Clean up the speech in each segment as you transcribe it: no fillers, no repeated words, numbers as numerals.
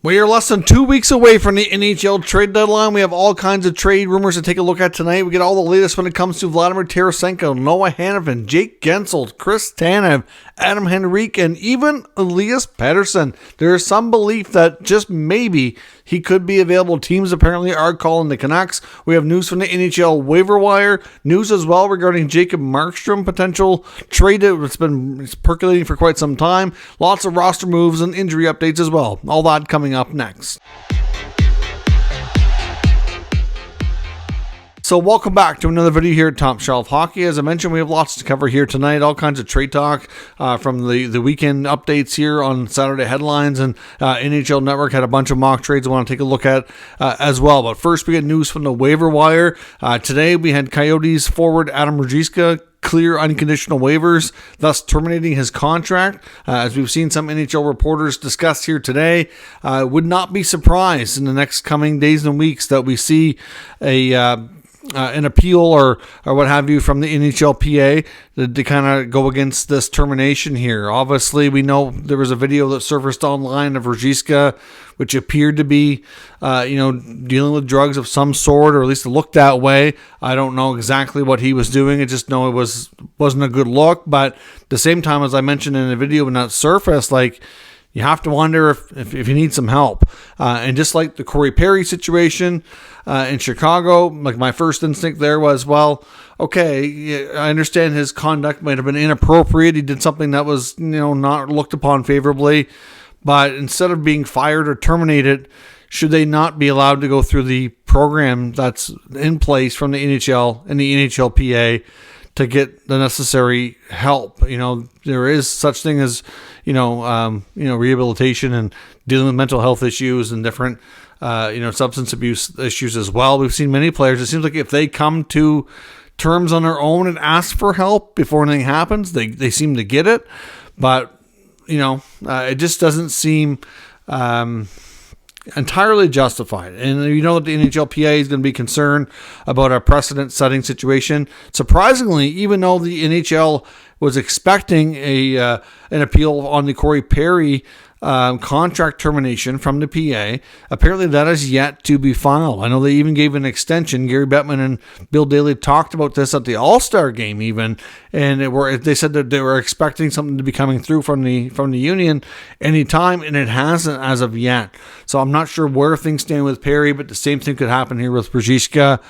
We are less than 2 weeks away from the NHL trade deadline. We have all kinds of trade rumors to take a look at tonight. We get all the latest when it comes to Vladimir Tarasenko, Noah Hanifin, Jake Guentzel, Chris Tanev, Adam Henrique, and even Elias Pettersson. There is some belief that just maybe he could be available. Teams apparently are calling the Canucks. We have news from the NHL waiver wire. News as well regarding Jacob Markstrom potential trade. It's been percolating for quite some time. Lots of roster moves and injury updates as well. All that coming up next. So welcome back to another video here at Top Shelf Hockey. As I mentioned, we have lots to cover here tonight. All kinds of trade talk from the weekend updates here on Saturday headlines, and NHL Network had a bunch of mock trades I want to take a look at as well. But first, we get news from the waiver wire. Today, we had Coyotes forward Adam Ruzicka clear unconditional waivers, thus terminating his contract. As we've seen some NHL reporters discuss here today, would not be surprised in the next coming days and weeks that we see an appeal or what have you from the NHLPA to kind of go against this termination here. Obviously, we know there was a video that surfaced online of Ruzicka, which appeared to be, dealing with drugs of some sort, or at least it looked that way. I don't know exactly what he was doing. I just know it wasn't a good look. But at the same time, as I mentioned in the video when that surfaced, you have to wonder if you need some help. And just like the Corey Perry situation in Chicago, my first instinct there was, well, okay, I understand his conduct might have been inappropriate. He did something that was, not looked upon favorably. But instead of being fired or terminated, should they not be allowed to go through the program that's in place from the NHL and the NHLPA to get the necessary help? There is such thing as, rehabilitation and dealing with mental health issues and different, substance abuse issues as well. We've seen many players. It seems like if they come to terms on their own and ask for help before anything happens, they seem to get it. But, it just doesn't seem entirely justified. And that the NHLPA is going to be concerned about a precedent-setting situation. Surprisingly, even though the NHL was expecting an appeal on the Corey Perry contract termination from the PA, apparently that is yet to be filed. I know they even gave an extension. Gary Bettman and Bill Daly talked about this at the All-Star game even, and they said that they were expecting something to be coming through from the union anytime, and it hasn't as of yet. So I'm not sure where things stand with Perry, but the same thing could happen here with Ruzicka.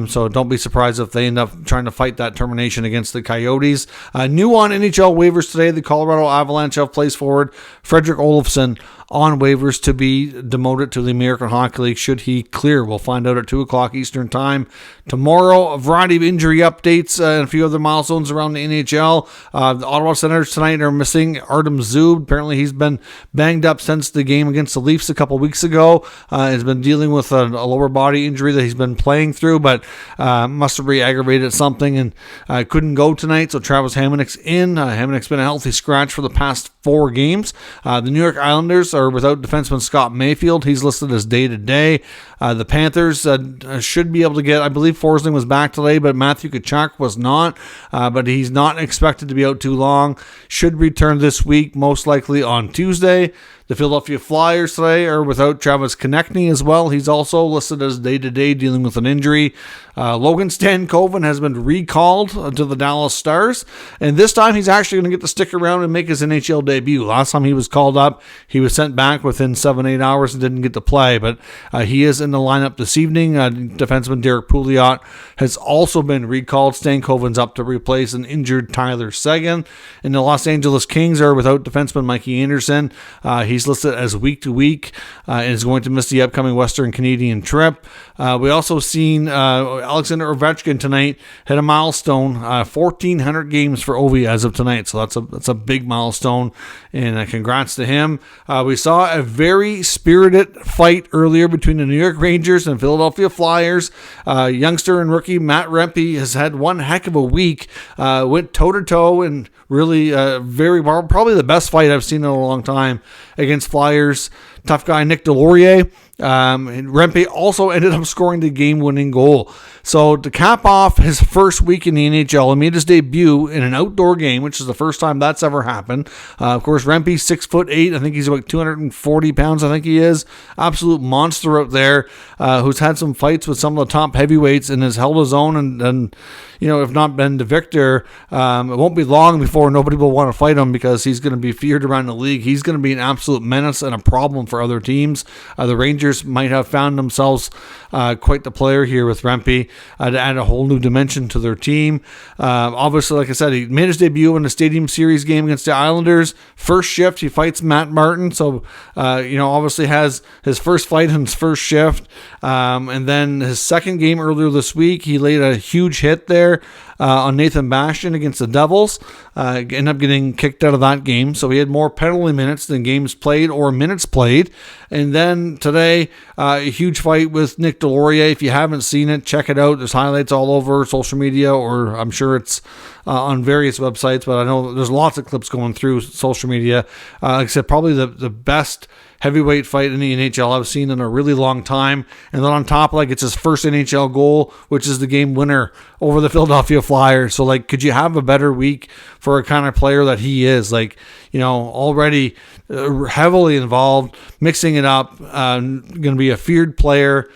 So don't be surprised if they end up trying to fight that termination against the Coyotes. New on NHL waivers today, the Colorado Avalanche have placed forward Fredrik Olofsson on waivers to be demoted to the American Hockey League should he clear. We'll find out at 2 o'clock Eastern Time tomorrow. A variety of injury updates and a few other milestones around the NHL. The Ottawa Senators tonight are missing Artem Zub. Apparently he's been banged up since the game against the Leafs a couple weeks ago. He's been dealing with a lower body injury that he's been playing through, but must have re-aggravated something and couldn't go tonight. So Travis Hamonic's in. Hamonic's been a healthy scratch for the past 4 games. The New York Islanders are without defenseman Scott Mayfield. He's listed as day-to-day. The Panthers should be able to get, I believe Forsling was back today, but Matthew Tkachuk was not. But he's not expected to be out too long. Should return this week, most likely on Tuesday. The Philadelphia Flyers today are without Travis Konechny as well. He's also listed as day-to-day dealing with an injury. Logan Stankoven has been recalled to the Dallas Stars, and this time he's actually going to get to stick around and make his NHL debut. Last time he was called up, he was sent back within 7-8 hours and didn't get to play, but he is in the lineup this evening. Defenseman Derek Pouliot has also been recalled. Stankoven's up to replace an injured Tyler Seguin. And the Los Angeles Kings are without defenseman Mikey Anderson. He's listed as week-to-week and is going to miss the upcoming Western Canadian trip. We also seen Alexander Ovechkin tonight hit a milestone, 1,400 games for Ovi as of tonight. So that's a big milestone, and congrats to him. We saw a very spirited fight earlier between the New York Rangers and Philadelphia Flyers. Youngster and rookie Matt Rempe has had one heck of a week. Went toe-to-toe and really probably the best fight I've seen in a long time against Flyers tough guy Nick Deslauriers. Rempe also ended up scoring the game-winning goal. So to cap off his first week in the NHL, he made his debut in an outdoor game, which is the first time that's ever happened. Of course, Rempe's 6'8". I think he's about 240 pounds. I think he is. Absolute monster out there, who's had some fights with some of the top heavyweights and has held his own and if not been the victor, it won't be long before nobody will want to fight him because he's going to be feared around the league. He's going to be an absolute menace and a problem for other teams. The Rangers might have found themselves quite the player here with Rempe to add a whole new dimension to their team. Obviously, like I said, he made his debut in the Stadium Series game against the Islanders. First shift, he fights Matt Martin, so obviously has his first fight in his first shift. And then his second game earlier this week, he laid a huge hit there on Nathan Bastian against the Devils. Ended up getting kicked out of that game, so he had more penalty minutes than games played or minutes played. And then today, a huge fight with Nick Deslauriers. If you haven't seen it, check it out. There's highlights all over social media, or I'm sure it's on various websites, but I know there's lots of clips going through social media. Like I said, probably the best heavyweight fight in the NHL I've seen in a really long time. And then on top, it's his first NHL goal, which is the game winner over the Philadelphia Flyers. So, could you have a better week for a kind of player that he is? Already heavily involved, mixing it up, going to be a feared player.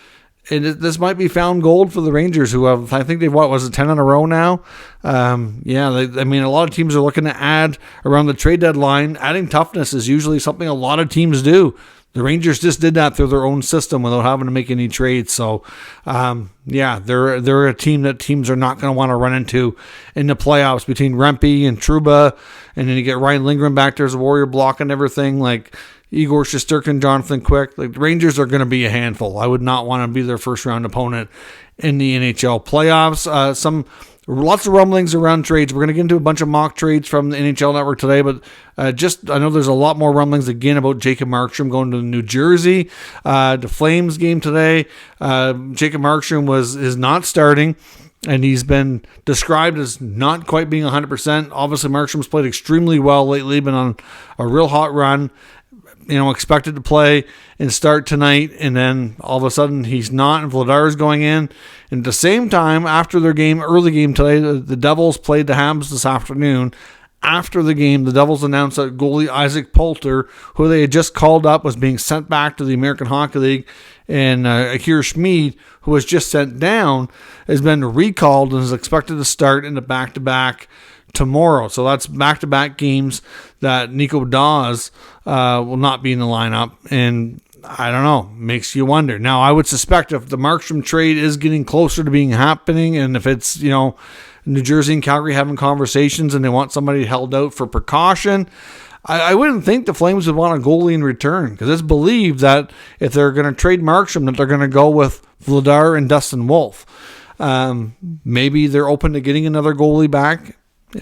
And this might be found gold for the Rangers, who have, I think they've, 10 in a row now? A lot of teams are looking to add around the trade deadline. Adding toughness is usually something a lot of teams do. The Rangers just did that through their own system without having to make any trades. So, they're a team that teams are not going to want to run into in the playoffs between Rempe and Trouba. And then you get Ryan Lindgren back there as a Warrior block and everything. Igor Shesterkin, Jonathan Quick. The Rangers are going to be a handful. I would not want to be their first round opponent in the NHL playoffs. Lots of rumblings around trades. We're going to get into a bunch of mock trades from the NHL Network today, but I know there's a lot more rumblings again about Jacob Markstrom going to New Jersey. The Flames game today, Jacob Markstrom is not starting, and he's been described as not quite being 100%. Obviously, Markstrom's played extremely well lately, been on a real hot run. Expected to play and start tonight, and then all of a sudden he's not, and Vladar's going in. And at the same time, after their early game today, the Devils played the Habs this afternoon. After the game, the Devils announced that goalie Isaac Poulter, who they had just called up, was being sent back to the American Hockey League, and Akira Schmid, who was just sent down, has been recalled and is expected to start in the back-to-back tomorrow. So that's back-to-back games that Nico Daws will not be in the lineup, and I don't know, makes you wonder. Now, I would suspect if the Markstrom trade is getting closer to being happening, and if it's New Jersey and Calgary having conversations and they want somebody held out for precaution, I wouldn't think the Flames would want a goalie in return, because it's believed that if they're going to trade Markstrom, that they're going to go with Vladar and Dustin Wolf. Maybe they're open to getting another goalie back.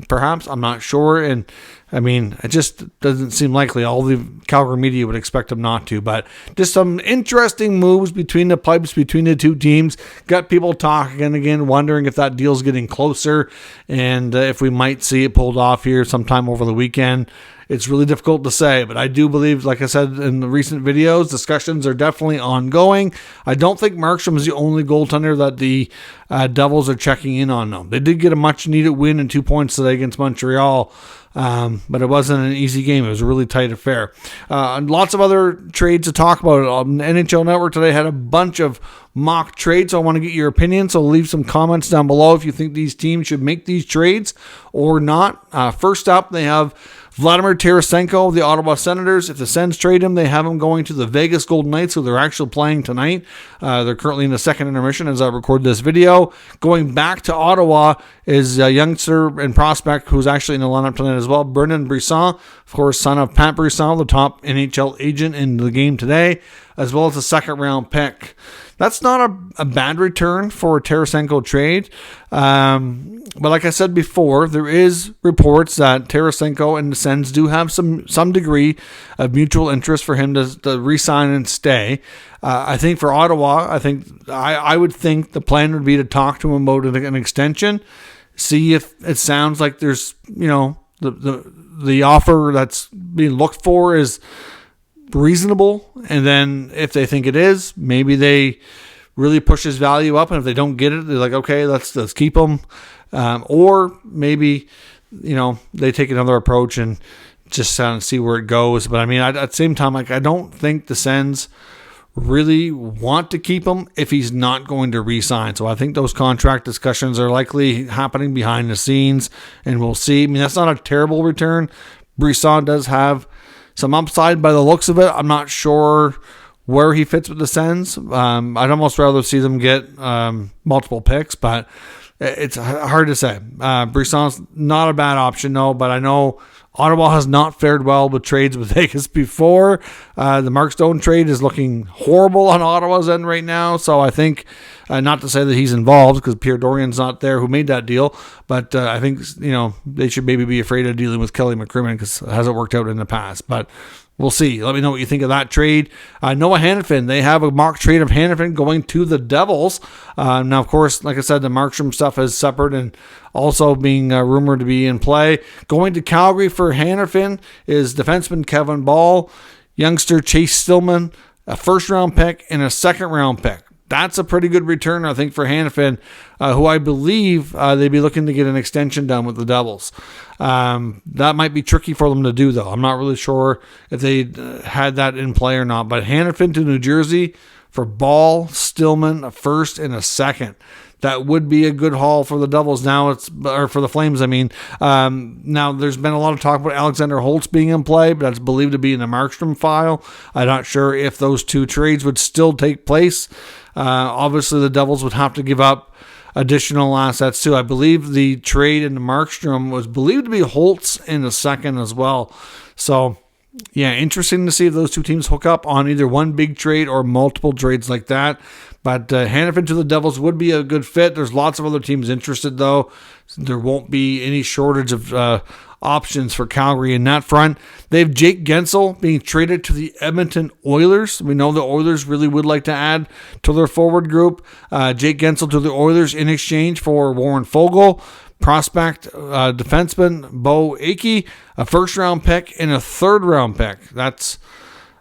Perhaps, I'm not sure, and it just doesn't seem likely. All the Calgary media would expect them not to, but just some interesting moves between the pipes between the two teams. Got people talking again, wondering if that deal's getting closer, and if we might see it pulled off here sometime over the weekend. It's really difficult to say, but I do believe, like I said in the recent videos, discussions are definitely ongoing. I don't think Markstrom is the only goaltender that the Devils are checking in on, though. They did get a much-needed win and 2 points today against Montreal, but it wasn't an easy game. It was a really tight affair. And lots of other trades to talk about. NHL Network today had a bunch of mock trades, so I want to get your opinion, so leave some comments down below if you think these teams should make these trades or not. First up, they have Vladimir Tarasenko of the Ottawa Senators. If the Sens trade him, they have him going to the Vegas Golden Knights, who they're actually playing tonight. They're currently in the second intermission as I record this video. Going back to Ottawa is a youngster and prospect who's actually in the lineup tonight as well, Brendan Brisson, of course, son of Pat Brisson, the top NHL agent in the game today, as well as a second-round pick. That's not a bad return for a Tarasenko trade. But like I said before, there is reports that Tarasenko and the Sens do have some degree of mutual interest for him to re-sign and stay. I think for Ottawa, I would think the plan would be to talk to him about an extension, see if it sounds like there's, the offer that's being looked for is reasonable. And then if they think it is, maybe they really push his value up. And if they don't get it, they're like, okay, let's keep him. Or maybe, they take another approach and just see where it goes. But I mean, at the same time, I don't think the Sens really want to keep him if he's not going to re-sign. So I think those contract discussions are likely happening behind the scenes, and we'll see. I mean, that's not a terrible return. Brisson does have some upside by the looks of it. I'm not sure where he fits with the Sens. I'd almost rather see them get multiple picks, but it's hard to say. Brisson's not a bad option, no, but I know Ottawa has not fared well with trades with Vegas before. The Markstrom Trade is looking horrible on Ottawa's end right now. So I think, not to say that he's involved because Pierre Dorian's not there who made that deal, but I think, they should maybe be afraid of dealing with Kelly McCrimmon because it hasn't worked out in the past. But we'll see. Let me know what you think of that trade. Noah Hanifin, they have a mock trade of Hanifin going to the Devils. Now, of course, like I said, the Markstrom stuff is separate and also being rumored to be in play. Going to Calgary for Hanifin is defenseman Kevin Ball, youngster Chase Stillman, a first-round pick, and a second-round pick. That's a pretty good return, I think, for Hanifin, who I believe they'd be looking to get an extension done with the Devils. That might be tricky for them to do, though. I'm not really sure if they had that in play or not. But Hanifin to New Jersey for Ball, Stillman, a first and a second. That would be a good haul for the Devils or for the Flames, I mean. Now, there's been a lot of talk about Alexander Holtz being in play, but that's believed to be in the Markstrom file. I'm not sure if those two trades would still take place. Obviously, the Devils would have to give up additional assets, too. I believe the trade in the Markstrom was believed to be Holtz in the second as well. So, yeah, interesting to see if those two teams hook up on either one big trade or multiple trades like that. But Hanifin to the Devils would be a good fit. There's lots of other teams interested, though. There won't be any shortage of options for Calgary in that front. They have Jake Guentzel being traded to the Edmonton Oilers. We know the Oilers really would like to add to their forward group. Jake Guentzel to the Oilers in exchange for Warren Foegele, prospect defenseman Bo Akey, a first-round pick, and a third-round pick. That's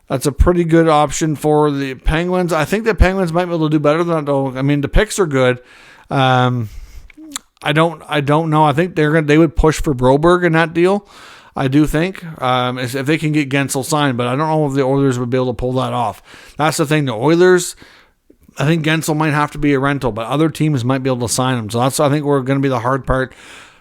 a pretty good option for the Penguins. I think the Penguins might be able to do better than that, though. I mean, the picks are good. I don't know. I think they would push for Broberg in that deal. I do think if they can get Guentzel signed, but I don't know if the Oilers would be able to pull that off. That's the thing. The Oilers, I think Guentzel might have to be a rental, but other teams might be able to sign him. So that's, I think, we're going to be the hard part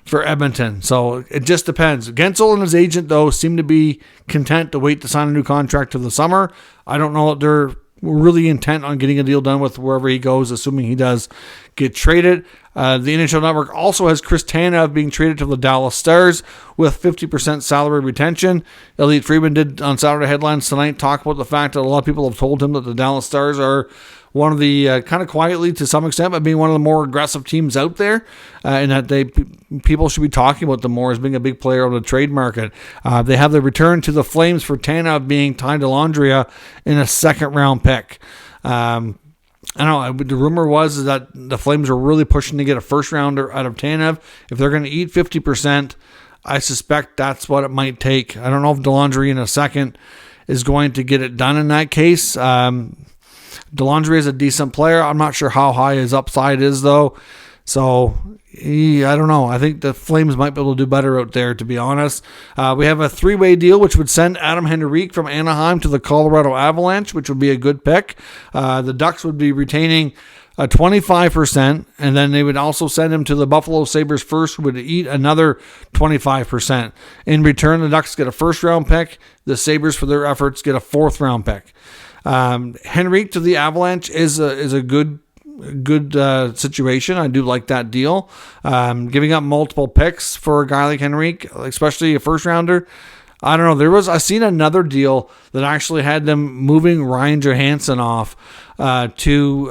for Edmonton. So it just depends. Guentzel and his agent, though, seem to be content to wait to sign a new contract till the summer. I don't know that they're really intent on getting a deal done with wherever he goes, assuming he does get traded. The NHL Network also has Chris Tanev being traded to the Dallas Stars with 50% salary retention. Elliot Friedman did on Saturday Headlines tonight talk about the fact that a lot of people have told him that the Dallas Stars are one of the, kind of quietly to some extent, but being one of the more aggressive teams out there, and that people should be talking about them more as being a big player on the trade market. They have the return to the Flames for Tanev being Ty Dellandrea in a second-round pick. I don't know. The rumor was that the Flames were really pushing to get a first-rounder out of Tanev. If they're going to eat 50%, I suspect that's what it might take. I don't know if Dellandrea in a second is going to get it done in that case. Deslauriers is a decent player. I'm not sure how high his upside is, though. So, I don't know. I think the Flames might be able to do better out there, to be honest. We have a three-way deal, which would send Adam Henrique from Anaheim to the Colorado Avalanche, which would be a good pick. The Ducks would be retaining 25%, and then they would also send him to the Buffalo Sabres first, who would eat another 25%. In return, the Ducks get a first-round pick. The Sabres, for their efforts, get a fourth-round pick. Henrique to the Avalanche is a good situation. I do like that deal. Giving up multiple picks for a guy like Henrique, especially a first rounder. I don't know. I seen another deal that actually had them moving Ryan Johansson off to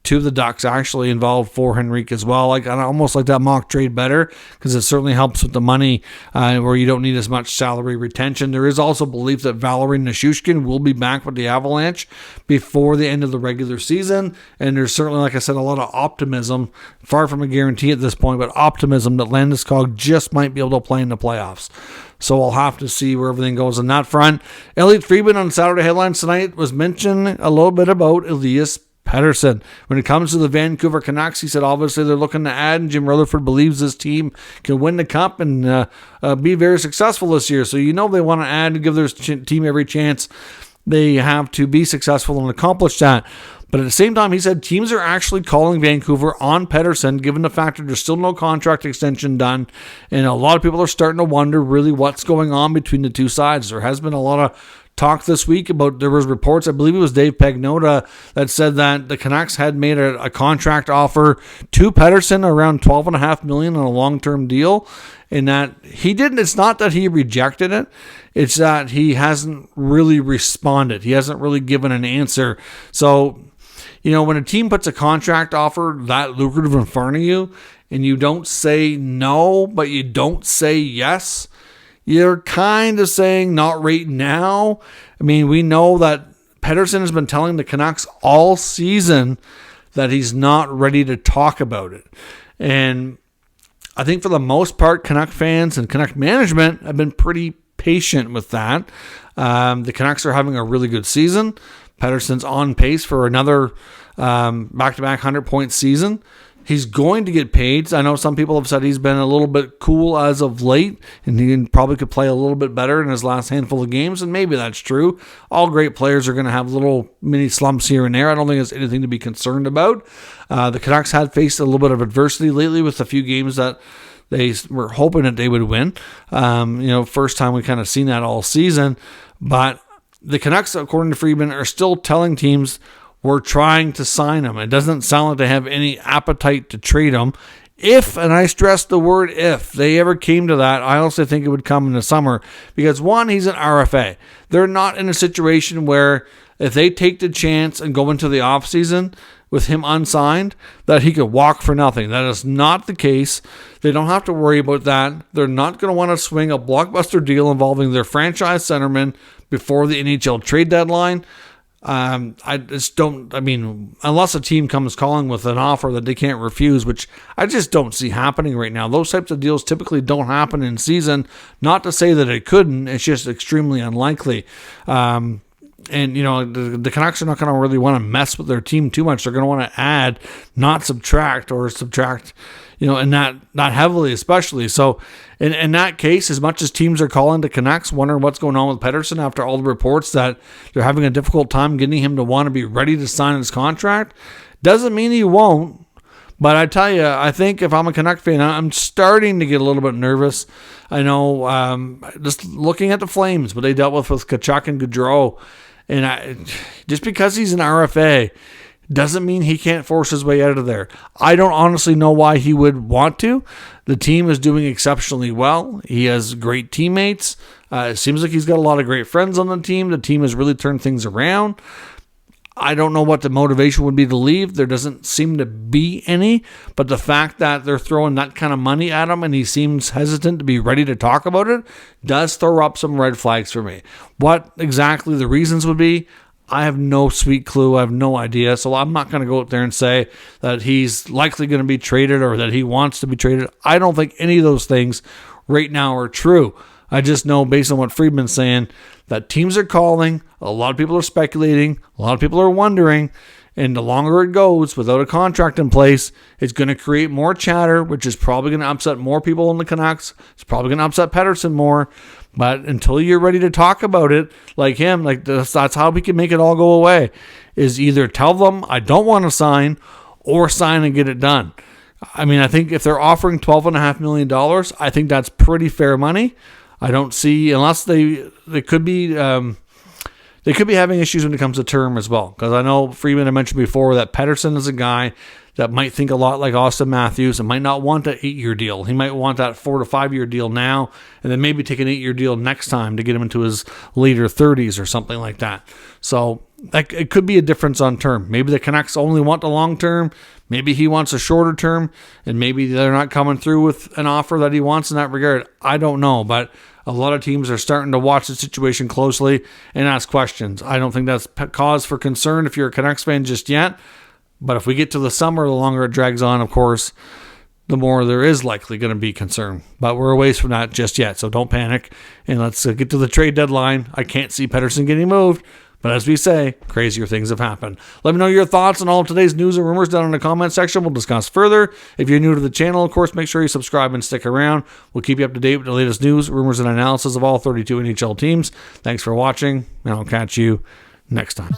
the Ducks. Actually involved for Henrique as well. I almost like that mock trade better because it certainly helps with the money where you don't need as much salary retention. There is also belief that Valeri Nichushkin will be back with the Avalanche before the end of the regular season, and there's certainly, like I said, a lot of optimism, far from a guarantee at this point, but optimism that Landeskog just might be able to play in the playoffs. So we'll have to see where everything goes on that front. Elliot Friedman on Saturday headlines tonight was mentioning a little bit about Elias Pettersson. When it comes to the Vancouver Canucks, he said obviously they're looking to add, and Jim Rutherford believes this team can win the cup and be very successful this year. So they want to add and give their team every chance they have to be successful and accomplish that. But at the same time, he said teams are actually calling Vancouver on Pettersson, given the fact that there's still no contract extension done. And a lot of people are starting to wonder really what's going on between the two sides. There has been a lot of talk this week about, there was reports, I believe it was Dave Pagnotta, that said that the Canucks had made a contract offer to Pettersson around $12.5 million on a long-term deal. And that he didn't, it's not that he rejected it, it's that he hasn't really responded. He hasn't really given an answer. So, when a team puts a contract offer that lucrative in front of you and you don't say no, but you don't say yes, you're kind of saying not right now. I mean, we know that Pettersson has been telling the Canucks all season that he's not ready to talk about it. And I think for the most part, Canuck fans and Canuck management have been pretty patient with that. The Canucks are having a really good season. Pettersson's on pace for another back-to-back 100-point season. He's going to get paid. I know some people have said he's been a little bit cool as of late, and he probably could play a little bit better in his last handful of games, and maybe that's true. All great players are going to have little mini slumps here and there. I don't think it's anything to be concerned about. The Canucks had faced a little bit of adversity lately with a few games that they were hoping that they would win. First time we kind of seen that all season. But the Canucks, according to Friedman, are still telling teams we're trying to sign him. It doesn't sound like they have any appetite to trade him. If, and I stress the word if, they ever came to that, I also think it would come in the summer. Because one, he's an RFA. They're not in a situation where if they take the chance and go into the offseason with him unsigned, that he could walk for nothing. That is not the case. They don't have to worry about that. They're not going to want to swing a blockbuster deal involving their franchise centerman before the NHL trade deadline. Unless a team comes calling with an offer that they can't refuse, which I just don't see happening right now. Those types of deals typically don't happen in season. Not to say that it couldn't, it's just extremely unlikely. The Canucks are not going to really want to mess with their team too much. They're going to want to add, not subtract, or subtract, and not heavily, especially. So in that case, as much as teams are calling the Canucks, wondering what's going on with Pettersson after all the reports that they're having a difficult time getting him to want to be ready to sign his contract, doesn't mean he won't. But I tell you, I think if I'm a Canuck fan, I'm starting to get a little bit nervous. I know, just looking at the Flames, what they dealt with Tkachuk and Gaudreau, and just because he's an RFA doesn't mean he can't force his way out of there. I don't honestly know why he would want to. The team is doing exceptionally well. He has great teammates. It seems like he's got a lot of great friends on the team. The team has really turned things around. I don't know what the motivation would be to leave. There doesn't seem to be any, but the fact that they're throwing that kind of money at him and he seems hesitant to be ready to talk about it does throw up some red flags for me. What exactly the reasons would be, I have no sweet clue. I have no idea. So I'm not going to go out there and say that he's likely going to be traded or that he wants to be traded. I don't think any of those things right now are true. I just know, based on what Friedman's saying, that teams are calling, a lot of people are speculating, a lot of people are wondering, and the longer it goes without a contract in place, it's going to create more chatter, which is probably going to upset more people in the Canucks. It's probably going to upset Pettersson more. But until you're ready to talk about it, like him, that's how we can make it all go away, is either tell them I don't want to sign or sign and get it done. I mean, I think if they're offering $12.5 million, I think that's pretty fair money. I don't see, unless they could be having issues when it comes to term as well. Because I know Freeman had mentioned before that Pettersson is a guy that might think a lot like Austin Matthews and might not want that 8-year deal. He might want that 4 to 5 year deal now, and then maybe take an 8-year deal next time to get him into his later 30s or something like that. So it could be a difference on term. Maybe the Canucks only want the long term. Maybe he wants a shorter term, and maybe they're not coming through with an offer that he wants in that regard. I don't know, but a lot of teams are starting to watch the situation closely and ask questions. I don't think that's cause for concern if you're a Canucks fan just yet. But if we get to the summer, the longer it drags on, of course, the more there is likely going to be concern. But we're a ways from that just yet, so don't panic. And let's get to the trade deadline. I can't see Pettersson getting moved, but as we say, crazier things have happened. Let me know your thoughts on all of today's news and rumors down in the comment section. We'll discuss further. If you're new to the channel, of course, make sure you subscribe and stick around. We'll keep you up to date with the latest news, rumors, and analysis of all 32 NHL teams. Thanks for watching, and I'll catch you next time.